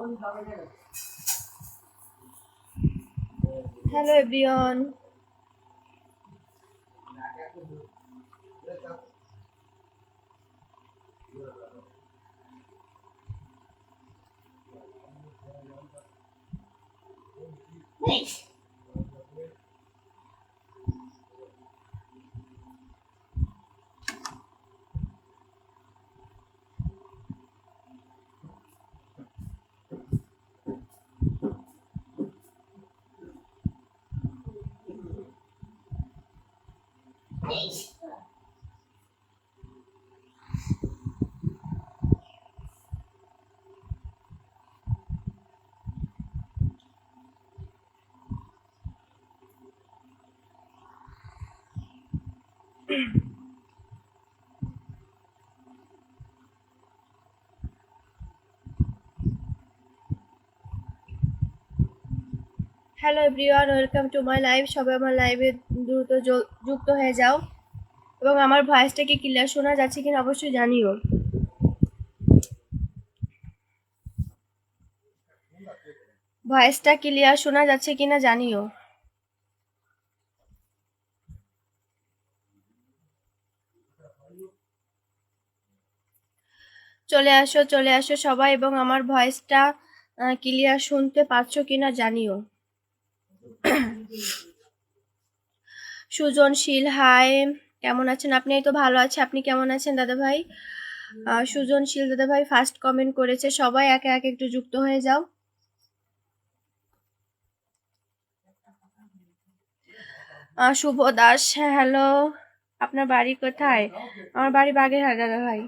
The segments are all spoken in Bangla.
Hello everyone, welcome to my live. সবাই আমার লাইভে দ্রুত যুক্ত হয়ে যাও এবং আমার ভয়েসটা কি ক্লিয়ার শোনা যাচ্ছে কিনা অবশ্যই জানিও। ভয়েসটা ক্লিয়ার শোনা যাচ্ছে কিনা জানিও। চলে আসো সবাই এবং আমার ভয়েসটা ক্লিয়ার শুনতে পাচ্ছ কিনা জানিও। সুজনশীল হাই, কেমন আছেন আপনি? এই তো ভালো আছে, আপনি কেমন আছেন দাদা ভাই? সুজনশীল দাদা ভাই ফার্স্ট কমেন্ট করেছে। সবাই একে একে একটু যুক্ত হয়ে যাও। শুভ দাস, হ্যালো, আপনার বাড়ি কোথায়? আমার বাড়ি বাগেরহাট দাদা ভাই।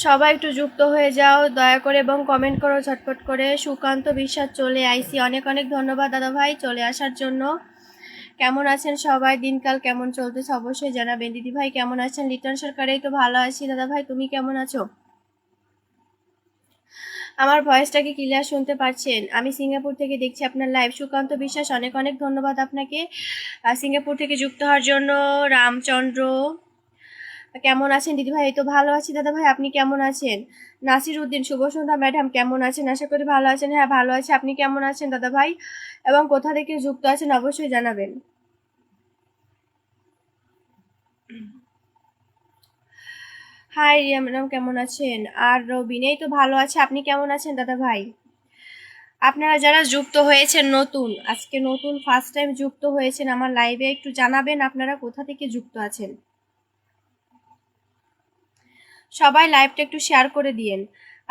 সবাই একটু যুক্ত হয়ে যাও দয়া করে এবং কমেন্ট করো ঝটপট করে। সুকান্ত বিশ্বাস, চলে আইসি, অনেক অনেক ধন্যবাদ দাদা ভাই চলে আসার জন্য। কেমন আছেন সবাই? দিনকাল কেমন চলতেছে অবশ্যই জানাবেন। দিদি ভাই কেমন আছেন? লিটন সরকার, এই তো ভালো আছি দাদা ভাই, তুমি কেমন আছো? আমার ভয়েসটা কি ক্লিয়ার শুনতে পাচ্ছেন? আমি সিঙ্গাপুর থেকে দেখছি আপনার লাইভ। সুকান্ত বিশ্বাস, অনেক অনেক ধন্যবাদ আপনাকে সিঙ্গাপুর থেকে যুক্ত হওয়ার জন্য। রামচন্দ্র, কেমন আছেন দিদি ভাই? এই তো ভালো আছি দাদা ভাই, আপনি কেমন আছেন? নাসির উদ্দিন, শুভ সন্ধ্যা ম্যাডাম, কেমন আছেন? আশা করি ভালো আছেন। হ্যাঁ ভালো আছে, আপনি কেমন আছেন দাদা ভাই এবং কোথা থেকে যুক্ত আছেন অবশ্যই জানাবেন। হাই রিয়া ম্যাডাম, কেমন আছেন? আর রবিন, এই তো ভালো আছে, আপনি কেমন আছেন দাদা ভাই? আপনারা যারা যুক্ত হয়েছেন নতুন, আজকে নতুন ফার্স্ট টাইম যুক্ত হয়েছেন আমার লাইভে, একটু জানাবেন আপনারা কোথা থেকে যুক্ত আছেন। সবাই লাইভটা একটু শেয়ার করে দিয়েন।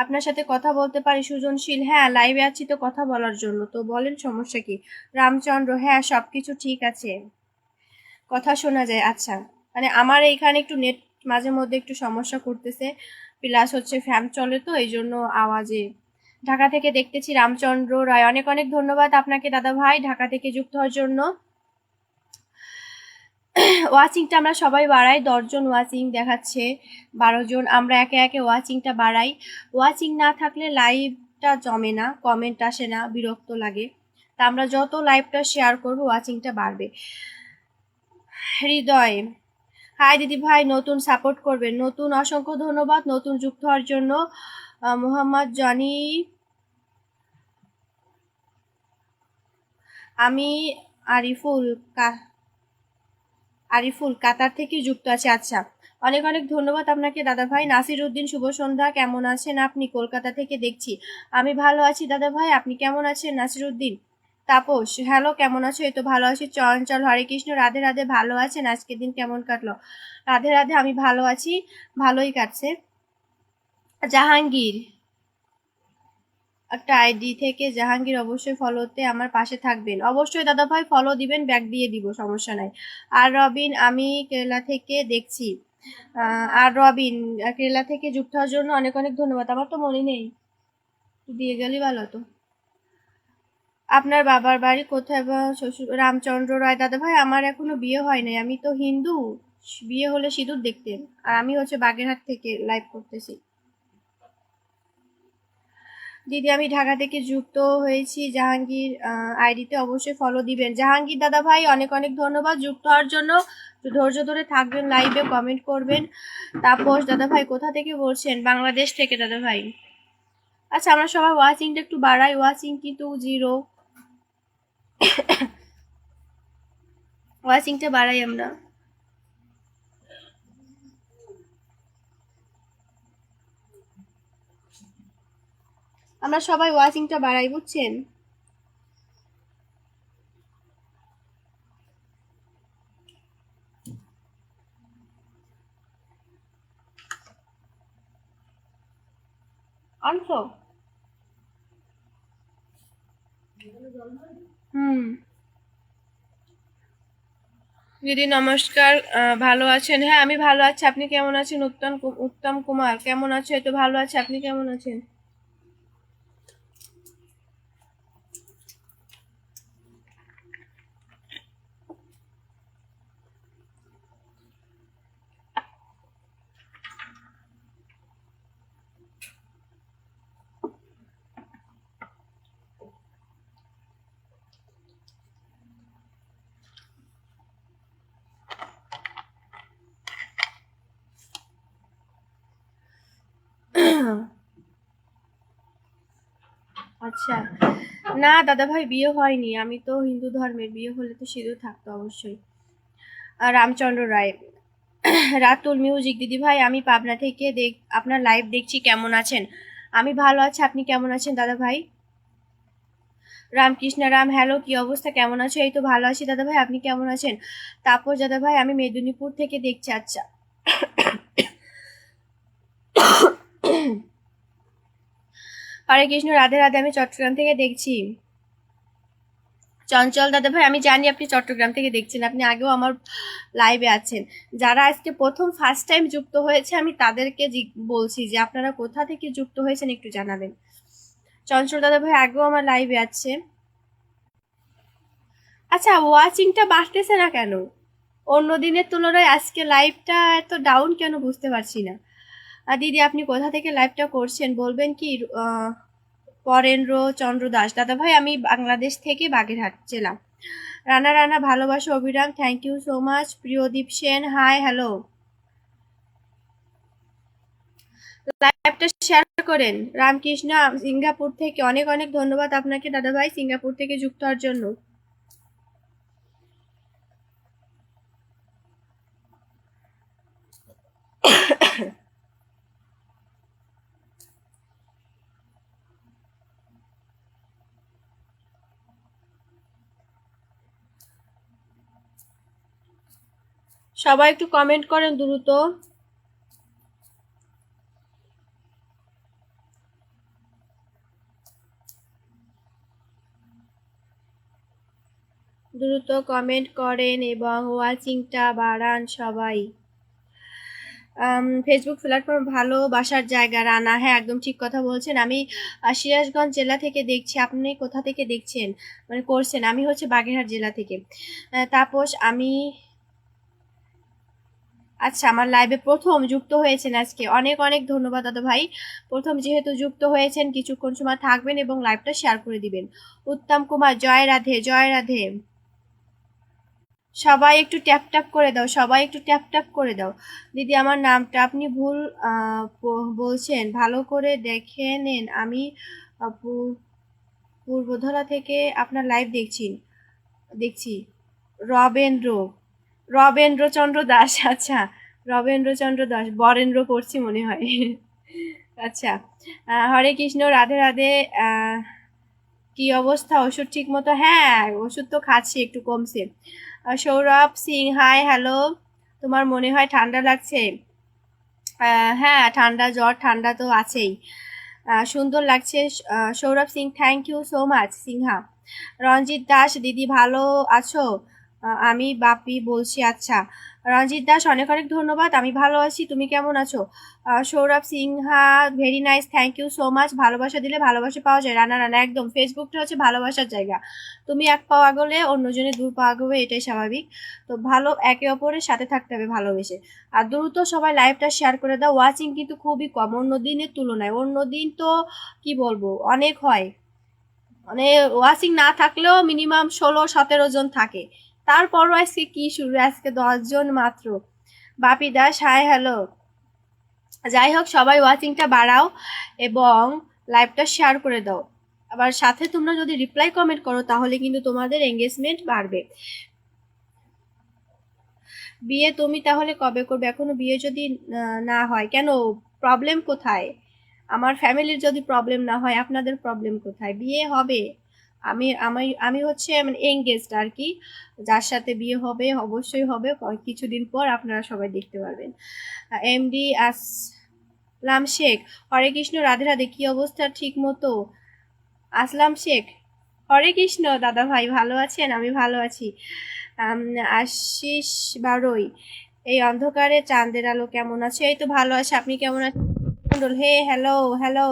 আপনার সাথে কথা বলতে পারি সুজনশীল? হ্যাঁ লাইভে আছি তো কথা বলার জন্য, তো বলেন সমস্যা কি? রামচন্দ্র, হ্যাঁ সব কিছু ঠিক আছে, কথা শোনা যায়। আচ্ছা, মানে আমার এইখানে একটু নেট মাঝে মধ্যে একটু সমস্যা করতেছে, প্লাস হচ্ছে ফ্যান চলে তো এই জন্য আওয়াজে। ঢাকা থেকে দেখতেছি রামচন্দ্র রায়, অনেক অনেক ধন্যবাদ আপনাকে দাদা ভাই ঢাকা থেকে যুক্ত হওয়ার জন্য। ওয়াচিংটা আমরা সবাই বাড়াই, 10 জন ওয়াচিং দেখাচ্ছে, 12 জন। আমরা একে একে ওয়াচিংটা বাড়াই। ওয়াচিং না থাকলে লাইভটা জমে না, কমেন্ট আসে না, বিরক্ত লাগে। তা আমরা যত লাইভটা শেয়ার করবো ওয়াচিংটা বাড়বে। হৃদয়, হাই দিদি ভাই, নতুন সাপোর্ট করবেন, নতুন অসংখ্য ধন্যবাদ নতুন যুক্ত হওয়ার জন্য। মোহাম্মদ জনি, আমি আরিফুল আরিফুল কাতার থেকে যুক্ত আছে। আচ্ছা, অনেক অনেক ধন্যবাদ আপনাকে দাদা ভাই। নাসির উদ্দিন, শুভ সন্ধ্যা, কেমন আছেন আপনি? কলকাতা থেকে দেখছি। আমি ভালো আছি দাদা ভাই, আপনি কেমন আছেন? নাসির উদ্দিন। তাপস, হ্যালো, কেমন আছো? এই তো ভালো আছি। চঞ্চল, হরে কৃষ্ণ, রাধে রাধে, ভালো আছেন? আজকের দিন কেমন কাটলো? রাধে রাধে, আমি ভালো আছি, ভালোই কাটছে। জাহাঙ্গীর, একটা আইডি থেকে জাহাঙ্গীর, অবশ্যই ফলোতে আমার পাশে থাকবেন। অবশ্যই দাদা ভাই ফলো দিবেন, ব্যাক দিয়ে দিব, সমস্যা নাই। আর রবিন, আমি কেরালা থেকে দেখছি। আর রবিন, কেরালা থেকে যুক্ত হওয়ার জন্য অনেক অনেক ধন্যবাদ। আমার তো মনে নেই, দিয়ে গেলি ভালো তো। আপনার বাবার বাড়ি কোথায় বা শ্বশুর? রামচন্দ্র রায়, দাদা ভাই আমার এখনো বিয়ে হয় নাই, আমি তো হিন্দু, বিয়ে হলে সিঁদুর দেখতেন। আর আমি হচ্ছে বাগেরহাট থেকে লাইভ করতেছি। দিদি আমি ঢাকা থেকে যুক্ত হয়েছি জাহাঙ্গীর আইডিতে, অবশ্যই ফলো দিবেন। জাহাঙ্গীর দাদা ভাই অনেক অনেক ধন্যবাদ যুক্ত হওয়ার জন্য। ধৈর্য ধরে থাকবেন, লাইভে কমেন্ট করবেন। তাপস দাদা ভাই কোথা থেকে বলছেন? বাংলাদেশ থেকে দাদা ভাই। আচ্ছা আমরা সবাই ওয়াচিংটা একটু বাড়াই, ওয়াচিং কিন্তু 0, ওয়াচিংটা বাড়াই আমরা। আমরা সবাই ওয়াচিংটা বাড়াই, বুঝছেন? আনছো? হুম। দিদি নমস্কার, ভালো আছেন? হ্যাঁ আমি ভালো আছি, আপনি কেমন আছেন? উত্তম কুমার কেমন আছে? তো ভালো আছে, আপনি কেমন আছেন? আচ্ছা, না দাদা ভাই বিয়ে হয়নি, আমি তো হিন্দু ধর্মের, বিয়ে হলে তো সিঁদুর থাকতো অবশ্যই। রামচন্দ্র রায়। রাতুল মিউজিক দিদি ভাই আমি পাবনা থেকে আপনার লাইভ দেখছি, কেমন আছেন? আমি ভালো আছি, আপনি কেমন আছেন দাদা ভাই? রামকৃষ্ণ রাম, হ্যালো কি অবস্থা, কেমন আছো? এই তো ভালো আছি দাদা ভাই, আপনি কেমন আছেন? তাপস দাদা ভাই আমি মেদিনীপুর থেকে দেখছি। আচ্ছা, হরে কৃষ্ণ, রাধে রাধে, আমি চট্টগ্রাম থেকে দেখছি। চঞ্চল দাদা ভাই আমি জানি আপনি চট্টগ্রাম থেকে দেখছেন, আপনি আগেও আমার লাইভে আছেন। যারা আজকে প্রথম ফার্স্ট টাইম যুক্ত হয়েছে আমি তাদেরকে বলছি যে আপনারা কোথা থেকে যুক্ত হয়েছেন একটু জানাবেন। চঞ্চল দাদা ভাই আগেও আমার লাইভে আছে। আচ্ছা ওয়াচিংটা বাড়তেছে না কেন? অন্য দিনের তুলনায় আজকে লাইভটা এত ডাউন কেন বুঝতে পারছি না। দিদি আপনি কোথা থেকে লাইভটা করছেন বলবেন কি? পরেন্দ্র চন্দ্র দাস দাদা ভাই আমি বাংলাদেশ থেকে বাগেরহাট জেলা। রানা রানা ভালোবাসা Abhiram, thank you so much. Priyadip Sen hi hello, লাইভটা শেয়ার করেন। রামকৃষ্ণ সিঙ্গাপুর থেকে অনেক অনেক ধন্যবাদ আপনাকে দাদা ভাই, সিঙ্গাপুর থেকে যুক্ত হওয়ার জন্য। সবাই একটু কমেন্ট করেন দ্রুত। দ্রুত কমেন্ট করেন এবং ওয়াচিংটা বাড়ান সবাই। ফেসবুক প্ল্যাটফর্ম ভালোবাসার জায়গা রানা, হ্যাঁ একদম ঠিক কথা বলছেন। আমি সিরাজগঞ্জ জেলা থেকে দেখছি, আপনি কোথা থেকে দেখছেন মানে করছেন? আমি হচ্ছে বাগেরহাট জেলা থেকে। তাপস আমি, আচ্ছা আমার লাইভে প্রথম যুক্ত হয়েছেন আজকে, অনেক অনেক ধন্যবাদ দাদা ভাই। প্রথম যেহেতু যুক্ত হয়েছেন কিছুক্ষণ সময় থাকবেন এবং লাইভটা শেয়ার করে দিবেন। উত্তম কুমার জয় রাধে, জয় রাধে। সবাই একটু ট্যাপ ট্যাপ করে দাও, সবাই একটু ট্যাপ ট্যাপ করে দাও। দিদি আমার নামটা আপনি ভুল বলছেন, ভালো করে দেখে নেন। আমি পূর্বধরা থেকে আপনার লাইভ দেখছি। রবেন্দ্র, রবেন্দ্রচন্দ্র দাস, আচ্ছা রবেন্দ্রচন্দ্র দাস, বরেন্দ্র পড়ছি মনে হয়। আচ্ছা, হরে কৃষ্ণ, রাধে রাধে। কি অবস্থা, ওষুধ ঠিক মতো? হ্যাঁ ওষুধ তো খাচ্ছি, একটু কমছে। সৌরভ সিং হাই হ্যালো, তোমার মনে হয় ঠান্ডা লাগছে? হ্যাঁ ঠান্ডা, জ্বর ঠান্ডা তো আছেই। সুন্দর লাগছে। Sourav Singh thank you so much Sinha. Ranjit Das দিদি ভালো আছো? আমি বাপি বলছি। আচ্ছা, রঞ্জিত দাস অনেক অনেক ধন্যবাদ। আমি ভালো আছি, তুমি কেমন আছো? Sourav Sinha very nice, thank you so much. ভালোবাসা দিলে ভালোবাসা পাওয়া যায়। রানা রানা একদম, ফেসবুকটা হচ্ছে ভালোবাসার জায়গা। তুমি এক পা আগলে অন্যজনের দু পা আগবে, এটাই স্বাভাবিক। তো ভালো, একে অপরের সাথে থাকতে হবে ভালোবেসে। আর দ্রুত সবাই লাইভটা শেয়ার করে দাও। ওয়াচিং কিন্তু খুবই কম অন্য দিনের তুলনায়। অন্য দিন তো কি বলবো, অনেক হয়, মানে ওয়াচিং না থাকলেও মিনিমাম 16-17 জন থাকে। তারপরও আজকে কি শুরু, আজকে 10 জন মাত্র। বাপি দাস হাই হ্যালো। যাই হোক, সবাই ওয়াচিংটা বাড়াও এবং লাইভটা শেয়ার করে দাও। আবার সাথে তোমরা যদি রিপ্লাই কমেন্ট করো তাহলে কিন্তু তোমাদের এঙ্গেজমেন্ট বাড়বে। বিয়ে তুমি তাহলে কবে করবে? এখনো বিয়ে যদি না হয় কেন, প্রবলেম কোথায়? আমার ফ্যামিলির যদি প্রবলেম না হয়, আপনাদের প্রবলেম কোথায়? বিয়ে হবে। আমি হচ্ছে মানে এঙ্গেজড আর কি। যার সাথে বিয়ে হবে অবশ্যই হবে, কিছুদিন পর আপনারা সবাই দেখতে পারবেন। এমডি আসলাম শেখ, হরে কৃষ্ণ, রাধে রাধে। কি অবস্থা? ঠিক মতো? আসলাম শেখ, হরে কৃষ্ণ দাদা ভাই, ভালো আছেন? আমি ভালো আছি। আশিস বারোই, এই অন্ধকারে চাঁদের আলো কেমন আছে? এই তো ভালো আছে, আপনি কেমন আছেন? Mondal, hey hello hello.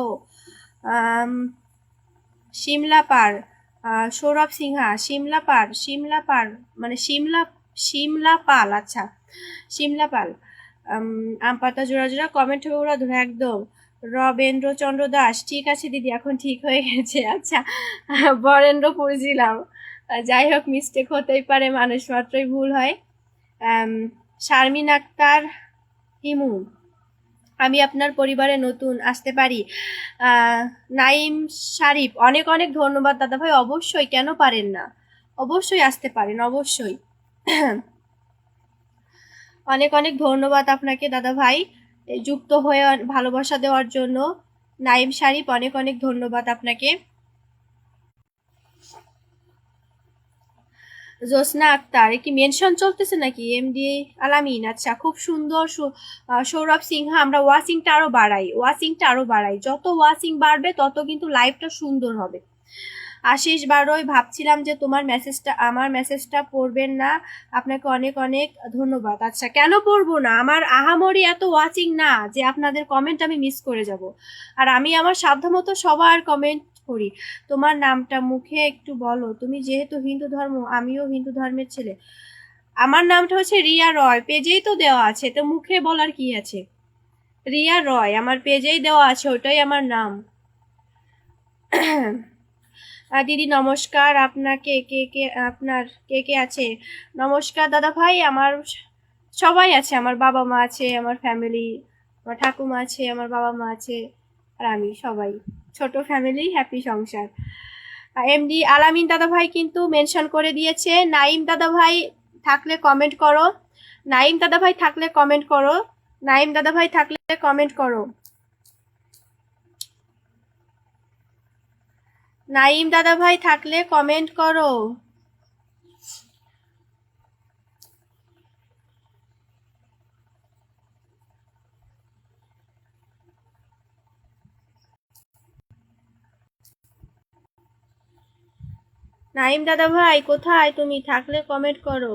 Simla Par, Sourav Sinha, Simla Par মানে সিমলা পাল, আচ্ছা সিমলা পাল। আম পাতা জোড়া জোড়া কমেন্ট হবে ওরা ধরে একদম। রবেন্দ্র চন্দ্র দাস, ঠিক আছে দিদি, এখন ঠিক হয়ে গেছে। আচ্ছা, বরেন্দ্র পড়ছিলাম। যাই হোক, মিস্টেক হতেই পারে, মানুষ মাত্রই ভুল হয়। শারমিন আক্তার হিমু, আমি আপনার পরিবারে নতুন, আসতে পারি? নাইম শারিফ, অনেক অনেক ধন্যবাদ দাদা ভাই। অবশ্যই, কেন পারেন না, অবশ্যই আসতে পারেন, অবশ্যই। অনেক অনেক ধন্যবাদ আপনাকে দাদা ভাই, যুক্ত হয়ে ভালোবাসা দেওয়ার জন্য। নাইম শারিফ, অনেক অনেক ধন্যবাদ আপনাকে। জোসনা আক্তার, কি মেনশন চলতেছে নাকি? এমডি আলামিন, আচ্ছা খুব সুন্দর। সৌরভ সিনহা, আমরা ওয়াচিংটা আরো বাড়াই, ওয়াচিংটা আরো বাড়াই, যত ওয়াচিং বাড়বে তত কিন্তু লাইভটা সুন্দর হবে। আশিস বারোই, ভাবছিলাম যে তোমার মেসেজটা, আমার মেসেজটা পড়বেন না, আপনাকে অনেক অনেক ধন্যবাদ। আচ্ছা, কেন পড়বো না? আমার আহামরি এত ওয়াচিং না যে আপনাদের কমেন্ট আমি মিস করে যাব। আর আমি আমার সাধ্যমতো সবার কমেন্ট করি। তোমার নামটা মুখে একটু বলো, তুমি যেহেতু হিন্দু ধর্ম, আমিও হিন্দু ধর্মের ছেলে। আমার নামটা হচ্ছে রিয়া রয়, পেজেই তো দেওয়া আছে, তো মুখে বলার কি আছে? রিয়া রয় আমার পেজেই দেওয়া আছে, ওটাই আমার নাম। দিদি নমস্কার, আপনাকে কে কে, আপনার কে কে আছে? নমস্কার দাদা ভাই, আমার সবাই আছে, আমার বাবা মা আছে, আমার ফ্যামিলি, আমার ঠাকুমা আছে, আমার বাবা মা আছে, আর আমি, সবাই ছোট ফ্যামিলি, হ্যাপি সংসার। এমডি আলামিন দাদা ভাই কিন্তু মেনশন করে দিয়েছে। নাইম দাদা ভাই থাকলে কমেন্ট করো, নাইম দাদা ভাই থাকলে কমেন্ট করো, নাইম দাদা ভাই থাকলে কমেন্ট করো, নাইম দাদা ভাই থাকলে কমেন্ট করো। নাইম দাদা ভাই কোথায় তুমি? থাকলে কমেন্ট করো।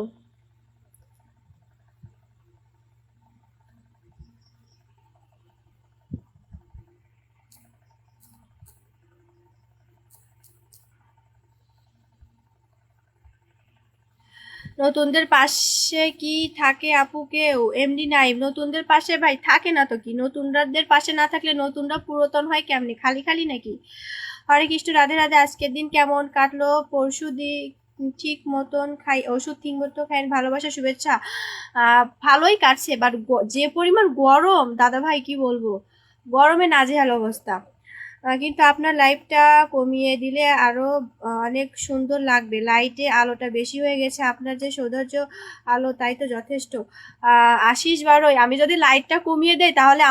নতুনদের পাশে কি থাকে আপু কেউ? এমডি নাইম, নতুনদের পাশে ভাই থাকে না তো কি, নতুনদের পাশে না থাকলে নতুনরা পুরাতন হয় কেমনি, খালি খালি নাকি? হরে কৃষ্ণ, রাধে রাধে। আজকের দিন কেমন কাটলো? পরশু দিন ঠিক মতন খাই, ওষুধ ঠিক মতো খাই, ভালোবাসা শুভেচ্ছা। ভালোই কাটছে, বাট যে পরিমাণ গরম দাদা ভাই কি বলবো, গরমে নাজেহাল অবস্থা। কিন্তু আপনার লাইটটা কমিয়ে দিলে আরো অনেক সুন্দর লাগবে, লাইটে আলোটা বেশি হয়ে গেছে, আপনার যে সৌন্দর্য আলো তাই তো যথেষ্ট। আশিস বারোই, আমি যদি লাইটটা কমিয়ে দেই তাহলে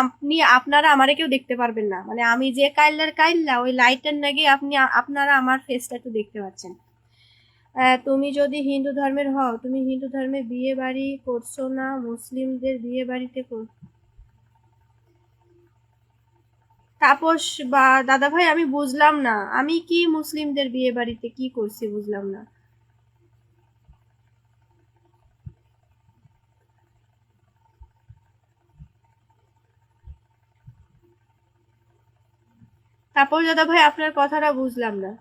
আপনারা আমারে কেউ দেখতে পারবেন না, মানে আমি যে কাইল্লা ওই লাইটের নাকি আপনারা আমার ফেসটা একটু দেখতে পাচ্ছেন। তুমি যদি হিন্দু ধর্মের হও, তুমি হিন্দু ধর্মে বিয়ে বাড়ি করছো না, মুসলিমদের বিয়ে বাড়িতে তাপস বা দাদা ভাই, আমি বুঝলাম না, আমি কি মুসলিমদের বিয়ে বাড়িতে কি করছি বুঝলাম না। তারপর দাদা ভাই আপনার কথাটা বুঝলাম না।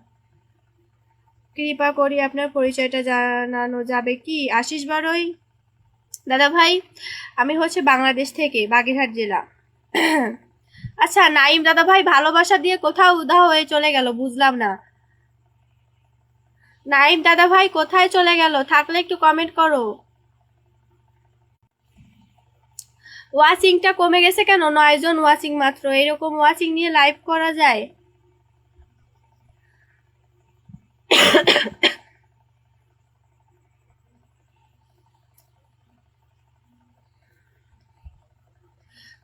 কৃপা করি আপনার পরিচয়টা জানানো যাবে কি? আশিস বারই। দাদা ভাই আমি হচ্ছে বাংলাদেশ থেকে, বাগেরহাট জেলা। আচ্ছা নাইম দাদা ভাই ভালোবাসা দিয়ে কোথাও উধাও হয়ে চলে গেল, বুঝলাম না। নাইম দাদা ভাই কোথায় চলে গেল? থাকলে একটু কমেন্ট করো। ওয়াচিংটা কমে গেছে কেন? 9 জন ওয়াচিং মাত্র। এরকম ওয়াচিং নিয়ে লাইভ করা যায়?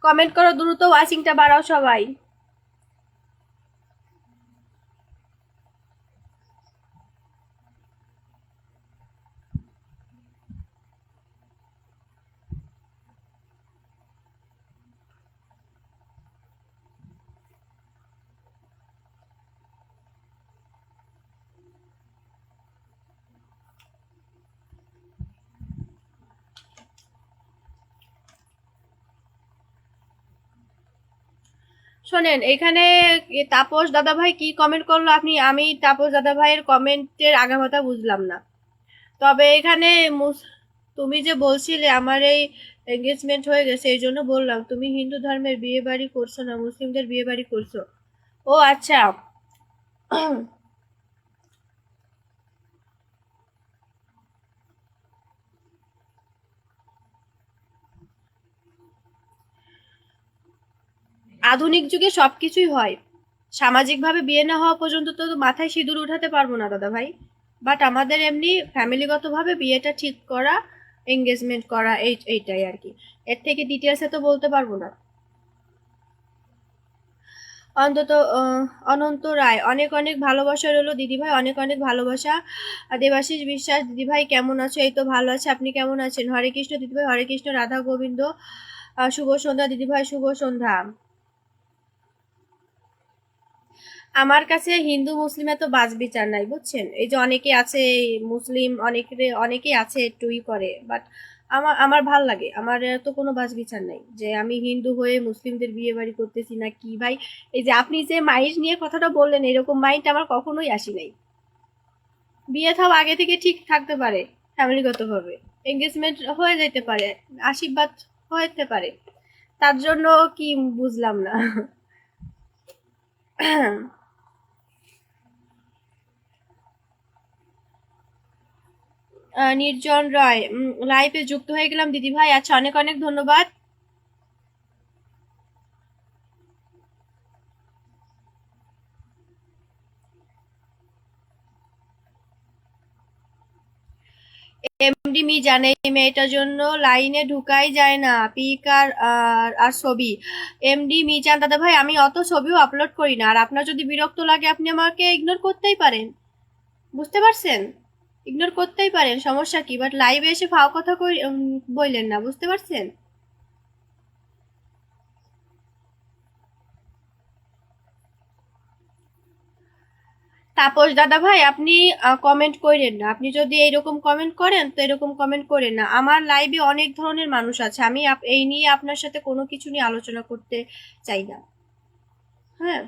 কমেন্ট করো দ্রুত, ওয়াচিংটা বাড়াও সবাই। শোনেন এখানে তাপস দাদা ভাই কি কমেন্ট করলো, আমি তাপস দাদা ভাইয়ের কমেন্টের আগামাথা বুঝলাম না। তবে এখানে তুমি যে বলছিলে আমার এই এঙ্গেজমেন্ট হয়ে গেছে, এই জন্য বললাম তুমি হিন্দু ধর্মের বিয়ে বাড়ি করছো না মুসলিমদের বিয়ে বাড়ি করছো? ও আচ্ছা। আধুনিক যুগে সবকিছুই হয়, সামাজিকভাবে বিয়ে না হওয়া পর্যন্ত তো মাথায় সিঁদুর উঠাতে পারবো না দাদা ভাই। বাট আমাদের এমনি ফ্যামিলিগতভাবে বিয়েটা ঠিক করা, এঙ্গেজমেন্ট করা, এইটাই আর কি। এর থেকে ডিটেলসে তো বলতে পারবো না। অন্তত অনন্ত রায়, অনেক অনেক ভালোবাসা রইলো দিদিভাই, অনেক অনেক ভালোবাসা। দেবাশিস বিশ্বাস, দিদিভাই কেমন আছো? এই তো ভালো আছে, আপনি কেমন আছেন? হরে কৃষ্ণ দিদিভাই, হরে কৃষ্ণ, রাধা গোবিন্দ। শুভ সন্ধ্যা দিদিভাই, শুভ সন্ধ্যা। আমার কাছে হিন্দু মুসলিম এত বাজ বিচার নাই, বুঝছেন? এই যে অনেকে আছে মুসলিম, অনেকেই আছে একটু করে, বাট আমার আমার ভাল লাগে। আমার তো কোনো বাজ বিচার নাই যে আমি হিন্দু হয়ে মুসলিমদের বিয়ে বাড়ি করতেছি না কি ভাই। এই যে আপনি যে মাইন্ড নিয়ে কথাটা বললেন, এরকম মাইন্ড আমার কখনোই আসি নাই। বিয়ে থাও আগে থেকে ঠিক থাকতে পারে, ফ্যামিলিগতভাবে এঙ্গেজমেন্ট হয়ে যেতে পারে, আশীর্বাদ হতে পারে, তার জন্য কি বুঝলাম না। নির্জন রয়, লাইভে যুক্ত হয়ে গেলাম দিদি ভাই। আচ্ছা অনেক অনেক ধন্যবাদ। এমডি মি জানে এই মেয়েটার জন্য লাইনে ঢুকাই যায় না, পিক আর ছবি। এমডি মি জান দাদা ভাই আমি অত ছবিও আপলোড করি না, আর আপনার যদি বিরক্ত লাগে আপনি আমাকে ইগনোর করতেই পারেন, বুঝতে পারছেন? ইগনোর করতেই পারেন, সমস্যা কি? বাট লাইভে এসে ফাও কথা বললেন না, বুঝতে পারছেন? তাপস দাদা ভাই আপনি কমেন্ট করেন না, আপনি যদি এইরকম কমেন্ট করেন তো এরকম কমেন্ট করেন না। আমার লাইভে অনেক ধরনের মানুষ আছে, আমি এই নিয়ে আপনার সাথে কোনো কিছু নিয়ে আলোচনা করতে চাই না। হ্যাঁ,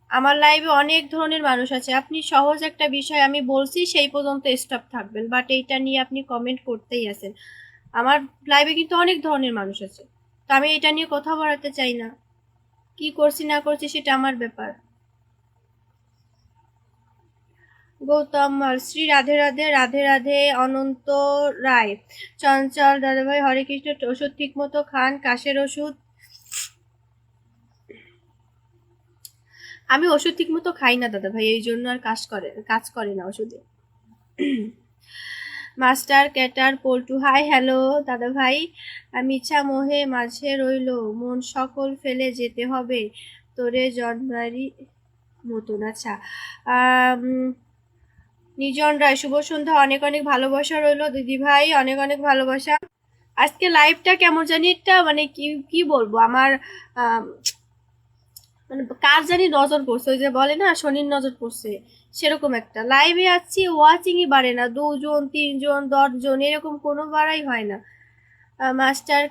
আমার লাইভে অনেক ধরনের মানুষ আছে, আপনি সহজ একটা বিষয় আমি বলছি সেই পর্যন্ত স্টপ থাকবেন, বাট এইটা নিয়ে আপনি কমেন্ট করতেই আছেন। আমার লাইভে কিন্তু অনেক ধরনের মানুষ আছে, তো আমি এটা নিয়ে কথা বলাতে চাই না। কি করছি না করছি সেটা আমার ব্যাপার। গৌতম মাল, শ্রী রাধে রাধে, রাধে রাধে। অনন্ত রায়, চঞ্চল দাদাভাই হরে কৃষ্ণ, ওষুধ ঠিক মতো খান, কাশের ওষুধ? আমি ওষুধ ঠিক মতো খাই না দাদা ভাই, এই জন্য আর কাজ করে না ওষুধে। Master cater Paltu, hi hello দাদা ভাই। মিছা মোহে মাঝে রইলো, মন সকল ফেলে যেতে হবে তোরে জন্মারি মতন। আচ্ছা, নিজন রায়, শুভ সন্ধ্যা, অনেক অনেক ভালোবাসা রইলো দিদি ভাই, অনেক অনেক ভালোবাসা। আজকে লাইভটা কেমন জানি একটা মানে কি কি বলবো, আমার আম, মানে কার জানি নজর পড়ছে, ওই যে বলে না শনির নজর পড়ছে, সেরকম একটা লাইভে আছি, ওয়াচিংই বাড়ে না, 2 জন 3 জন 10 জন এরকম কোনো বাড়াই হয় না। Master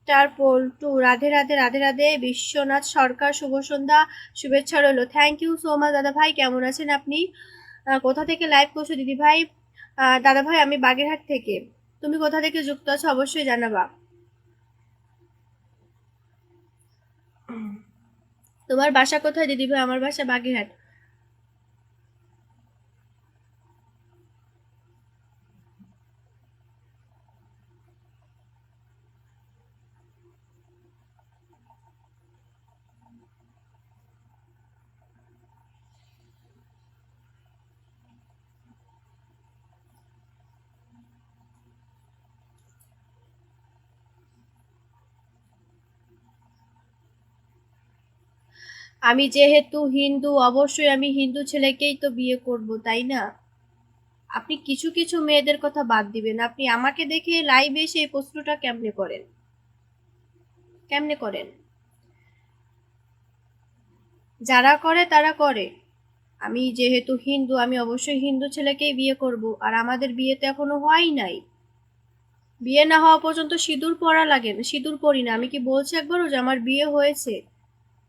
star Paltu, Radhe Radhe Radhe Radhe. বিশ্বনাথ সরকার, শুভ সন্ধ্যা, শুভেচ্ছা রইল। থ্যাংক ইউ সো মাচ দাদা ভাই। কেমন আছেন আপনি? কোথা থেকে লাইভ করছো দিদি ভাই? দাদা ভাই আমি বাগেরহাট থেকে। তুমি কোথা থেকে যুক্ত আছো অবশ্যই জানাবা। তোমার বাসা কোথায় দিদি ভাই? আমার বাসা বাগেরহাট। আমি যেহেতু হিন্দু, অবশ্যই আমি হিন্দু ছেলেকেই তো বিয়ে করব, তাই না? আপনি কিছু কিছু মেয়েদের কথা বাদ দিবেন। আপনি আমাকে দেখে লাইভে এসে এই প্রশ্নটা কেমনে করেন? কেমনে করেন? যারা করে তারা করে। আমি যেহেতু হিন্দু, আমি অবশ্যই হিন্দু ছেলেকেই বিয়ে করব। আর আমাদের বিয়ে তো এখনো হয়ই নাই। বিয়ে না হওয়া পর্যন্ত সিঁদুর পরা লাগে না, সিঁদুর পরি না। আমি কি বলছি একবারও যে আমার বিয়ে হয়েছে?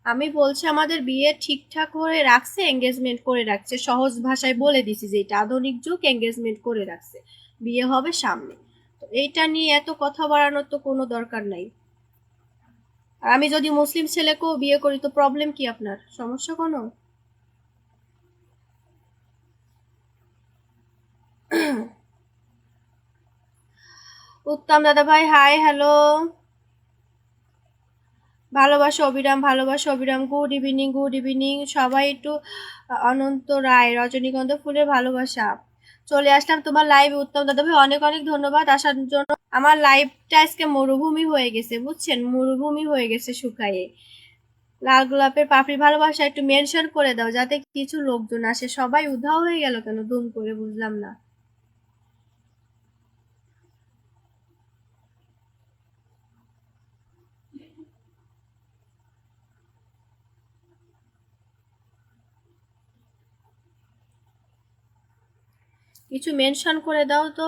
আমি বলছি আমাদের বিয়ে ঠিকঠাক করে রাখছে, এঙ্গেজমেন্ট করে রাখছে। সহজ ভাষায় বলে দিছি যে এটা আধুনিক যুগ, এঙ্গেজমেন্ট করে রাখছে, বিয়ে হবে সামনে। তো এইটা নিয়ে এত কথা বাড়ানোর তো কোনো দরকার নাই। আর আমি যদি মুসলিম ছেলেকেও বিয়ে করি তো প্রবলেম কি? আপনার সমস্যা কোনো? উত্তম দাদা ভাই, হাই হ্যালো। ভালোবাসা অবিরাম, ভালোবাসা অবিরাম। গুড ইভিনিং, গুড ইভিনিং সবাই। একটু অনন্ত রায়, রজনীগন্ধা ফুলের ভালোবাসা। চলে আসলাম তোমার লাইভে উত্তম দাদা ভাই, অনেক অনেক ধন্যবাদ আসার জন্য। আমার লাইভটা আজকে মরুভূমি হয়ে গেছে, বুঝছেন? মরুভূমি হয়ে গেছে শুকায়ে। লাল গোলাপের পাপড়ি ভালোবাসা একটু মেনশন করে দাও যাতে কিছু লোকজন আসে। সবাই উধাও হয়ে গেল কেন দুম করে, বুঝলাম না। কিছু মেনশন করে দাও তো।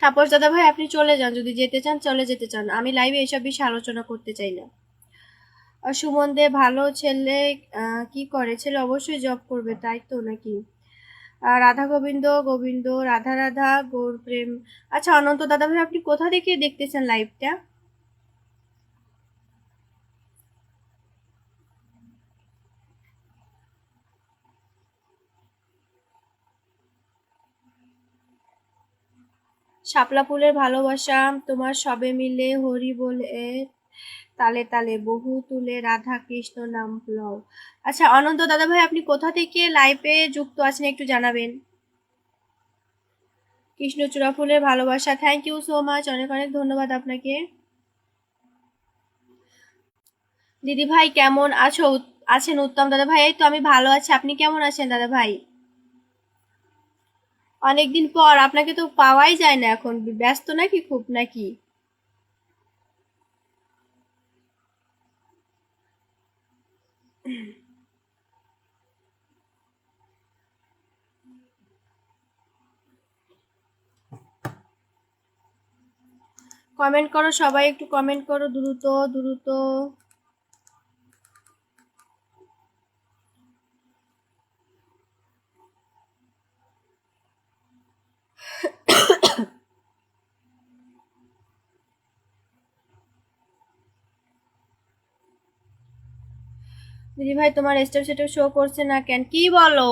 তাপস দাদা ভাই আপনি চলে যান, যদি যেতে চান চলে যেতে চান। আমি লাইভে এইসব বিষয়ে আলোচনা করতে চাই না। আর সুমন দে, ভালো ছেলে। কি করে ছেলে? অবশ্যই জব করবে, তাই তো নাকি? রাধা গোবিন্দ, গোবিন্দ রাধা রাধা, গৌর প্রেম। আচ্ছা অনন্ত দাদা ভাই আপনি কোথা থেকে দেখতেছেন লাইভটা? শাপলা ফুলের ভালোবাসা। তোমার সবে মিলে হরি বলে, তালে তালে বহু তুলে রাধা কৃষ্ণ নাম লও। আচ্ছা অনন্ত দাদা ভাই আপনি কোথা থেকে লাইভে যুক্ত আছেন একটু জানাবেন। কৃষ্ণচূড়া ফুলের ভালোবাসা, থ্যাংক ইউ সো মাচ, অনেক অনেক ধন্যবাদ আপনাকে। দিদি ভাই কেমন আছো? আছেন উত্তম দাদা ভাই? এই তো আমি ভালো আছি, আপনি কেমন আছেন দাদা ভাই? অনেকদিন পর, আপনাকে তো পাওয়াই যায় না এখন। ব্যস্ত নাকি খুব নাকি? কমেন্ট করো সবাই, একটু কমেন্ট করো দ্রুত দ্রুত। দিদি ভাই তোমার স্টেপ সেটা শো করছে না কেন? কি বলো?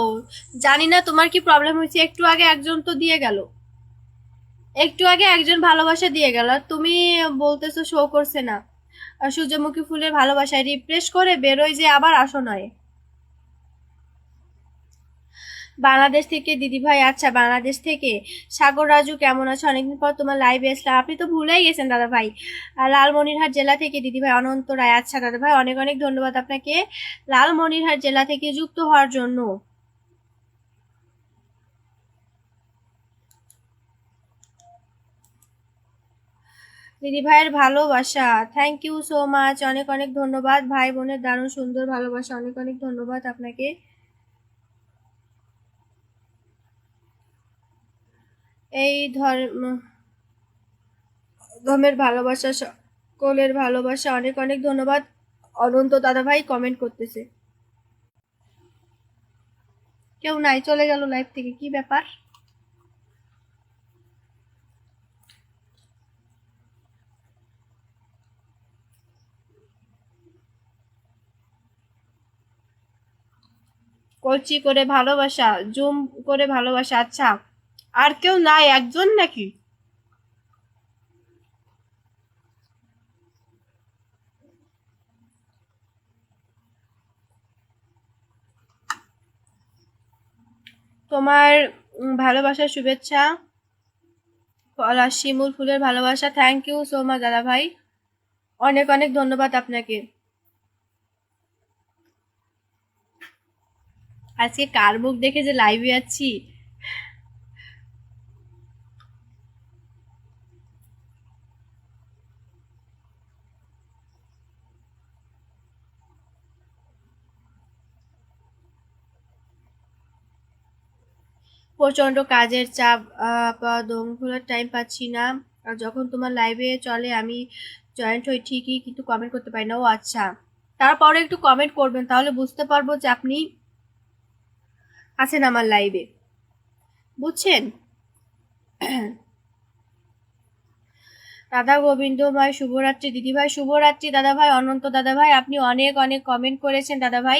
জানি না তোমার কি প্রবলেম হয়েছে। একটু আগে একজন তো দিয়ে গেল, একটু আগে একজন ভালোবাসা দিয়ে গেল, আর তুমি বলতেছো শো করছে না। আর সূর্যমুখী ফুলের ভালোবাসায় রিফ্রেশ করে বেরোয় যে আবার আসো নয়। বাংলাদেশ থেকে দিদিভাই, আচ্ছা বাংলাদেশ থেকে। সাগর রাজু কেমন আছো? অনেকদিন পর তোমার লাইভে আসলাম। আপনি তো ভুলেই গেছেন দাদা ভাই। লালমনিরহাট জেলা থেকে দিদিভাই অনন্ত রায়, আচ্ছা দাদা ভাই অনেক অনেক ধন্যবাদ আপনাকে লালমনিরহাট জেলা থেকে যুক্ত হওয়ার জন্য। দিদি ভাইয়ের ভালোবাসা, থ্যাংক ইউ সো মাচ, অনেক অনেক ধন্যবাদ। ভাই বোনের দারুণ সুন্দর ভালোবাসা, অনেক অনেক ধন্যবাদ আপনাকে। এই ধর্মের ভালোবাসা, সকলের ভালোবাসা, অনেক অনেক ধন্যবাদ। অনন্ত দাদা ভাই কমেন্ট করতেছে। কেউ নাই, চলে গেল লাইভ থেকে, কি ব্যাপার? কলচি করে ভালোবাসা, জুম করে ভালোবাসা, আচ্ছা আর কেউ নাই, একজন নাকি? তোমার ভালোবাসার শুভেচ্ছা, পলাশ শিমুল ফুলের ভালোবাসা, থ্যাংক ইউ সো মাচ দাদা ভাই, অনেক অনেক ধন্যবাদ আপনাকে। আজকে কার মুখ দেখে যে লাইভে আছি। প্রচন্ড কাজের চাপ, দম খোলার টাইম পাচ্ছি না। আর যখন তোমার লাইভে চলে আমি জয়েন্ট হই ঠিকই, কিন্তু কমেন্ট করতে পারি না। ও আচ্ছা, তারপরে একটু কমেন্ট করবেন, তাহলে বুঝতে পারবো যে আপনি আছেন আমার লাইভে, বুঝছেন? রাধা গোবিন্দময় শুভরাত্রি দিদিভাই, শুভরাত্রি দাদা ভাই, অনন্ত দাদা ভাই, আপনি অনেক অনেক কমেন্ট করেছেন দাদা ভাই।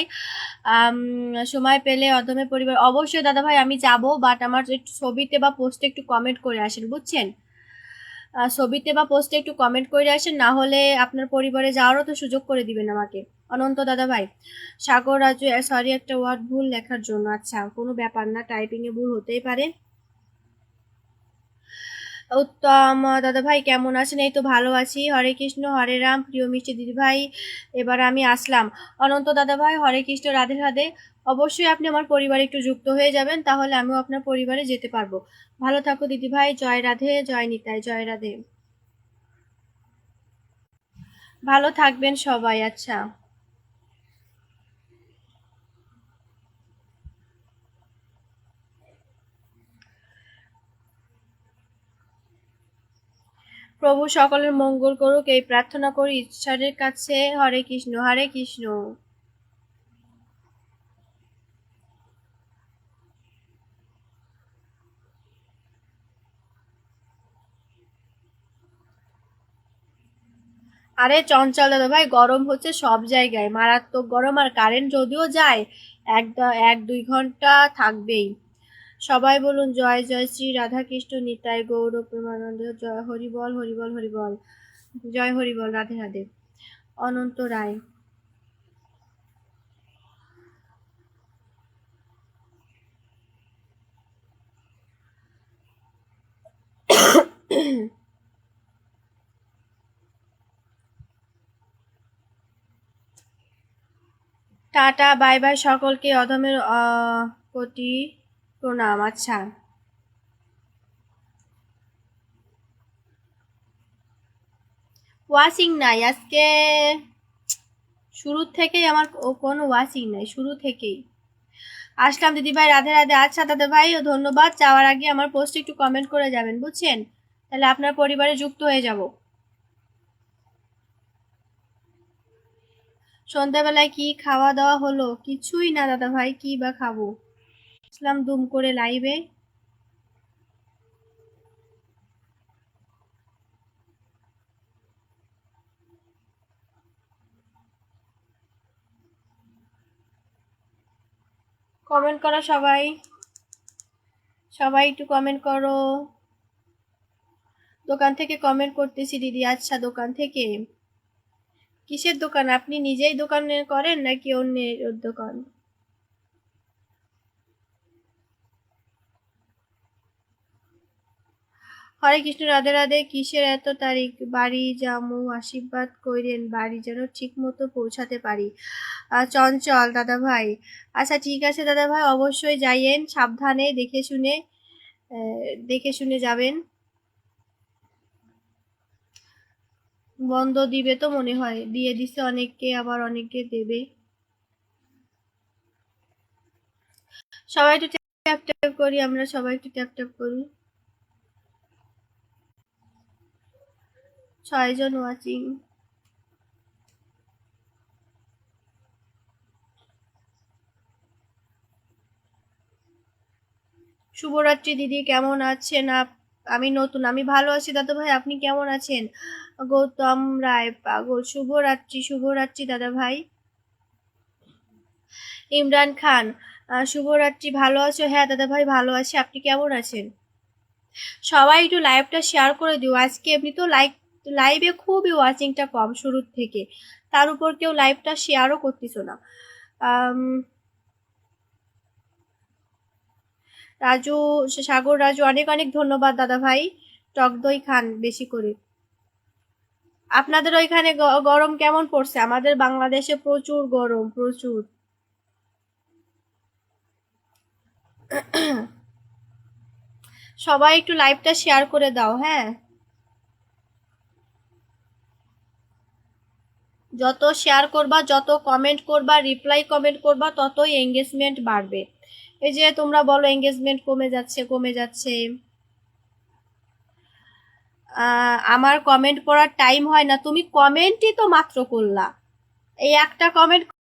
সময় পেলে অদমে পরিবার, অবশ্যই দাদা ভাই আমি যাব, বাট আমার একটু ছবিতে বা পোস্টে একটু কমেন্ট করে আসেন, বুঝছেন? ছবিতে বা পোস্টে একটু কমেন্ট করে আসেন, না হলে আপনার পরিবারে যাওয়ারও তো সুযোগ করে দিবেন আমাকে। অনন্ত দাদা ভাই, সাগর রাজু, সরি একটা ওয়ার্ড ভুল লেখার জন্য। আচ্ছা কোনো ব্যাপার না, টাইপিং এ ভুল হতেই পারে। উত্তম দাদা ভাই কেমন আছেন? এই তো ভালো আছি, হরে কৃষ্ণ হরে রাম, প্রিয় মিষ্টি দিদি ভাই, এবার আমি আসলাম। অনন্ত দাদা ভাই হরে কৃষ্ণ, রাধে রাধে। অবশ্যই আপনি আমার পরিবারে একটু যুক্ত হয়ে যাবেন, তাহলে আমিও আপনার পরিবারে যেতে পারবো। ভালো থাকো দিদি ভাই, জয় রাধে, জয় নিতাই, জয় রাধে। ভালো থাকবেন সবাই, আচ্ছা। প্রভু সকলের মঙ্গল করুক, এই প্রার্থনা করি ঈশ্বরের কাছে। হরে কৃষ্ণ হরে কৃষ্ণ। আরে চঞ্চল দাদা ভাই, গরম হচ্ছে সব জায়গায়, মারাত্মক গরম, আর কারেন্ট যদিও যায় এক 1-2 ঘন্টা থাকবেই। সবাই বলুন জয় জয় শ্রী রাধা কৃষ্ণ নিতাই গৌর প্রেমানন্দ, জয় হরিবল হরিবল হরিবল, জয় হরিবল, রাধে রাধে। অনন্ত রায়। টাটা বাই বাই সকলকে, অধমের কোটি প্রণাম, আচ্ছা। ওয়াশিং নাই আজকে, শুরু থেকেই আমার কোনো ওয়াশিং নাই, শুরু থেকেই। আসলাম দিদি ভাই, রাধে রাধে। আচ্ছা দাদা ভাই ও ধন্যবাদ, যাওয়ার আগে আমার পোস্টে একটু কমেন্ট করে যাবেন, বুঝছেন? তাহলে আপনার পরিবারে যুক্ত হয়ে যাব। সন্ধ্যাবেলায় কি খাওয়া দাওয়া হলো? কিছুই না দাদা ভাই, কি বা খাবো। আসলাম দুম করে লাইভে। কমেন্ট করো সবাই, সবাই একটু কমেন্ট করো। দোকান থেকে কমেন্ট করতেছি দিদি, আচ্ছা দোকান থেকে। কিসের দোকান? আপনি নিজেই দোকানে করেন নাকি অন্যের দোকান? হরে কৃষ্ণ, রাধে রাধে। কিসের এত তারিখ? বাড়ি জামু, আশীর্বাদ কইরেন বাড়ি যেন ঠিক মতো পৌঁছাতে পারি। চঞ্চল দাদা ভাই, আচ্ছা ঠিক আছে দাদা ভাই, অবশ্যই যাইয়েন, সাবধানে দেখে শুনে যাবেন। বন্ধ দিবে তো মনে হয়, দিয়ে দিছে অনেককে, আবার অনেককে দেবে। সবাই একটু ট্যাপ ট্যাপ করি, আমরা সবাই একটু ট্যাপ ট্যাপ করি। 6 জন ওয়াচিং। শুভরাত্রি দিদি, কেমন আছেন? আমি নতুন, আমি ভালো আছি দাদা ভাই, আপনি কেমন আছেন? গৌতম রায় পাগল, শুভরাত্রি। শুভরাত্রি দাদা ভাই। ইমরান খান, শুভরাত্রি, ভালো আছো? হ্যাঁ দাদা ভাই ভালো আছি, আপনি কেমন আছেন? সবাই একটু লাইভটা শেয়ার করে দিও। আজকে এমনি তো লাইভে খুবই ওয়াচিংটা কম শুরুর থেকে, তার উপর কেউ লাইভটা শেয়ারও করতেছো না। আম, রাজু, সাগর রাজু, অনেক অনেক ধন্যবাদ দাদা ভাই। টক দই খান বেশি করে। আপনাদের ওইখানে গরম কেমন পড়ছে? আমাদের বাংলাদেশে প্রচুর গরম, প্রচুর। সবাই একটু লাইভটা শেয়ার করে দাও, হ্যাঁ। যত শেয়ার করবা, যত কমেন্ট করবা, রিপ্লাই কমেন্ট করবা, ততই এঙ্গেজমেন্ট বাড়বে। এই যে তোমরা বলো এঙ্গেজমেন্ট কমে যাচ্ছে, কমে যাচ্ছে। আমার কমেন্ট পড়ার টাইম হয় না, তুমি কমেন্টই তো মাত্র করলা, এই একটা কমেন্ট